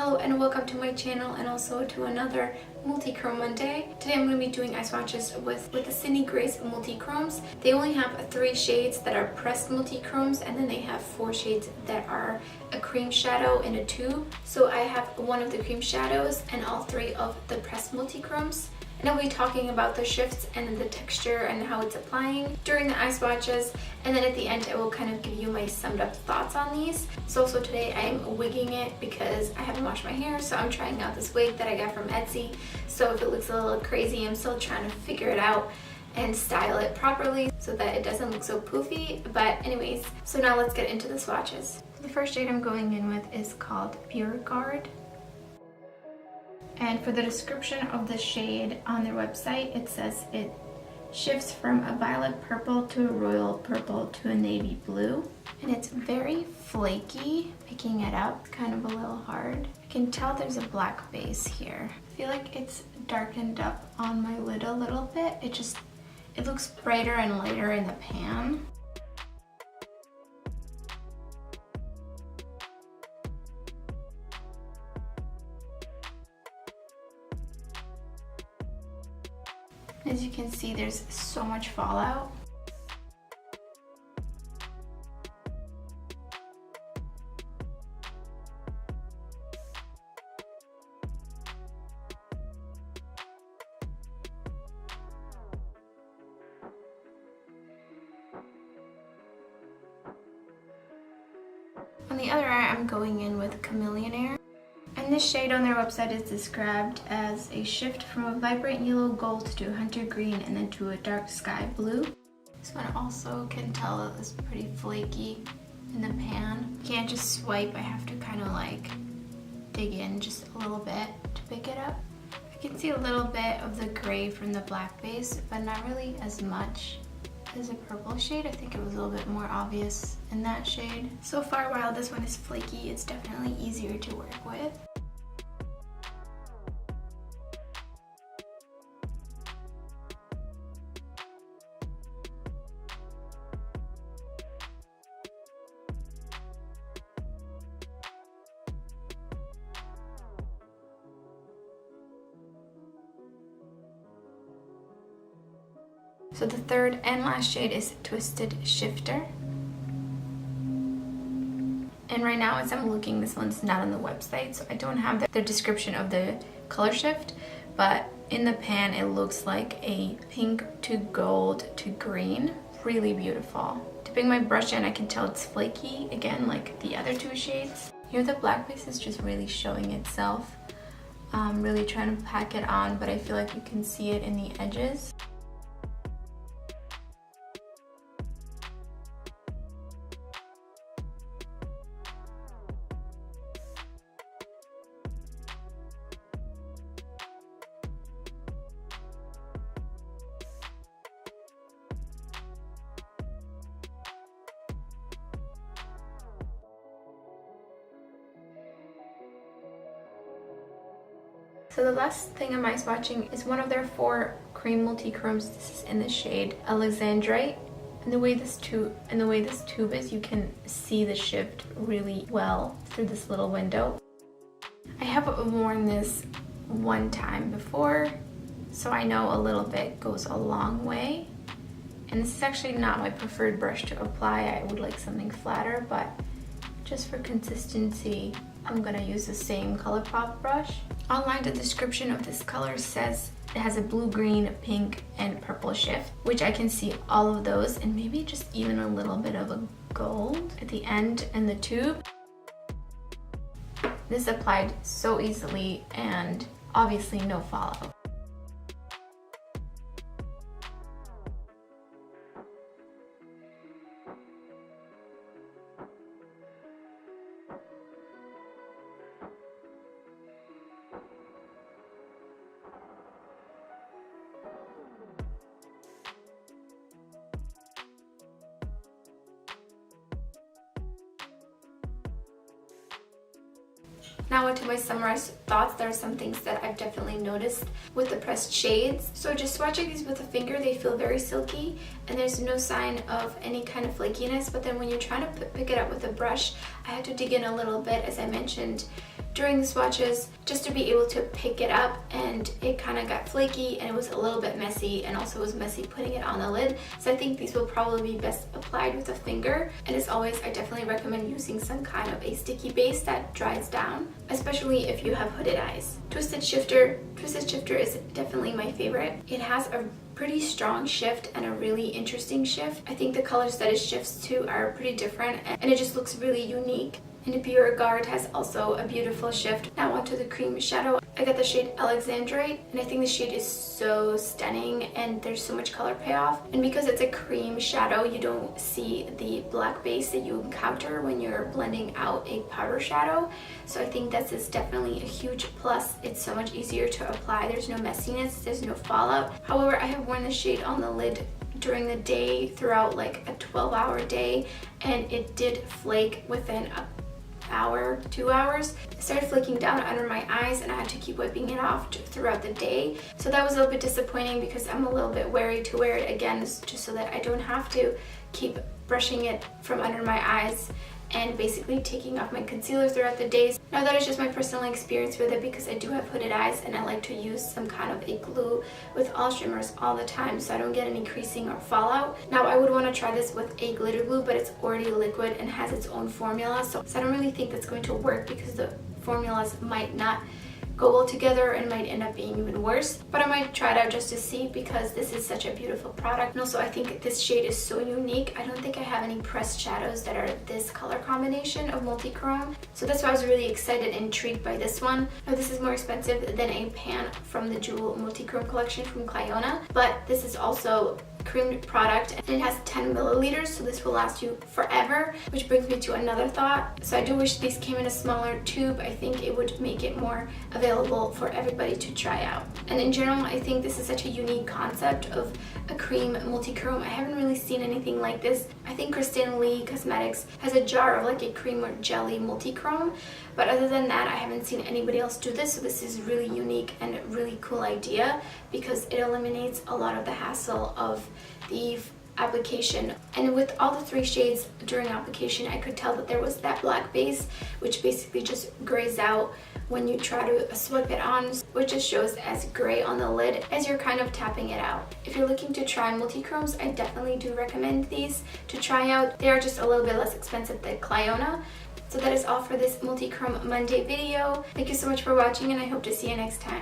Hello and welcome to my channel and also to another Multichrome Monday. Today I'm going to be doing eye swatches with the Sydney Grace Multichromes. They only have 3 shades that are pressed multichromes, and then they have 4 shades that are a cream shadow in a tube. So I have one of the cream shadows and all 3 of the pressed multichromes. And I'll be talking about the shifts and the texture and how it's applying during the eye swatches. And then at the end, I will kind of give you my summed up thoughts on these. So also today I'm wigging it because I haven't washed my hair. So I'm trying out this wig that I got from Etsy. So if it looks a little crazy, I'm still trying to figure it out and style it properly so that it doesn't look so poofy. But anyways, so now let's get into the swatches. The first shade I'm going in with is called Bjergaard. And for the description of the shade on their website, it says it shifts from a violet purple to a royal purple to a navy blue. And it's very flaky. Picking it up, it's kind of a little hard. I can tell there's a black base here. I feel like it's darkened up on my lid a little bit. It looks brighter and lighter in the pan. As you can see, there's so much fallout. On the other eye, I'm going in with Chamillionaire. And this shade on their website is described as a shift from a vibrant yellow gold to a hunter green and then to a dark sky blue. This one also can tell it was pretty flaky in the pan. You can't just swipe, I have to kind of like dig in just a little bit to pick it up. I can see a little bit of the gray from the black base, but not really as much as a purple shade. I think it was a little bit more obvious in that shade. So far, while this one is flaky, it's definitely easier to work with. So the third and last shade is Twisted Shifter. And right now, as I'm looking, this one's not on the website, so I don't have the description of the color shift, but in the pan, it looks like a pink to gold to green. Really beautiful. Dipping my brush in, I can tell it's flaky, again, like the other 2 shades. Here, the black base is just really showing itself. I'm really trying to pack it on, but I feel like you can see it in the edges. So the last thing I'm eye swatching is one of their 4 cream multichromes. This is in the shade Alexandrite. And the way this tube is, you can see the shift really well through this little window. I have worn this one time before, so I know a little bit goes a long way. And this is actually not my preferred brush to apply. I would like something flatter, but just for consistency, I'm gonna use the same ColourPop brush. Online, the description of this color says it has a blue, green, pink, and purple shift, which I can see all of those, and maybe just even a little bit of a gold at the end in the tube. This applied so easily and obviously no fallout. Now onto my summarized thoughts. There are some things that I've definitely noticed with the pressed shades. So just swatching these with a finger, they feel very silky and there's no sign of any kind of flakiness. But then when you're trying to pick it up with a brush, I had to dig in a little bit, as I mentioned during the swatches just to be able to pick it up, and it kind of got flaky and it was a little bit messy, and also was messy putting it on the lid. So I think these will probably be best applied with a finger. And as always, I definitely recommend using some kind of a sticky base that dries down, especially if you have hooded eyes. Twisted Shifter is definitely my favorite. It has a pretty strong shift and a really interesting shift. I think the colors that it shifts to are pretty different, and it just looks really unique. And Bjergaard has also a beautiful shift. Now onto the cream shadow. I got the shade Alexandrite, and I think the shade is so stunning and there's so much color payoff. And because it's a cream shadow, you don't see the black base that you encounter when you're blending out a powder shadow. So I think this is definitely a huge plus. It's so much easier to apply. There's no messiness, there's no fallout. However, I have worn the shade on the lid during the day throughout like a 12-hour day, and it did flake within a hour, 2 hours. It started flaking down under my eyes, and I had to keep wiping it off throughout the day. So that was a little bit disappointing because I'm a little bit wary to wear it again, just so that I don't have to keep brushing it from under my eyes and basically taking off my concealer throughout the days. Now that is just my personal experience with it, because I do have hooded eyes and I like to use some kind of a glue with all shimmers all the time so I don't get any creasing or fallout. Now I would want to try this with a glitter glue, but it's already liquid and has its own formula, so I don't really think that's going to work because the formulas might not go well together and might end up being even worse. But I might try it out just to see, because this is such a beautiful product. And also I think this shade is so unique. I don't think I have any pressed shadows that are this color combination of multichrome. So that's why I was really excited and intrigued by this one. Now this is more expensive than a pan from the Jewel Multichrome collection from Cliona, but this is also creamed product, and it has 10 milliliters, so this will last you forever, which brings me to another thought. So I do wish these came in a smaller tube. I think it would make it more available for everybody to try out. And in general, I think this is such a unique concept of a cream multichrome. I haven't really seen anything like this. I think Kristen Lee Cosmetics has a jar of like a cream or jelly multichrome, but other than that, I haven't seen anybody else do this. So this is really unique and a really cool idea, because it eliminates a lot of the hassle of the application. And with all the 3 shades during application, I could tell that there was that black base, which basically just grays out when you try to swipe it on, which just shows as gray on the lid as you're kind of tapping it out. If you're looking to try multichromes, I definitely do recommend these to try out. They are just a little bit less expensive than Cliona. So that is all for this Multichrome Monday video. Thank you so much for watching, and I hope to see you next time.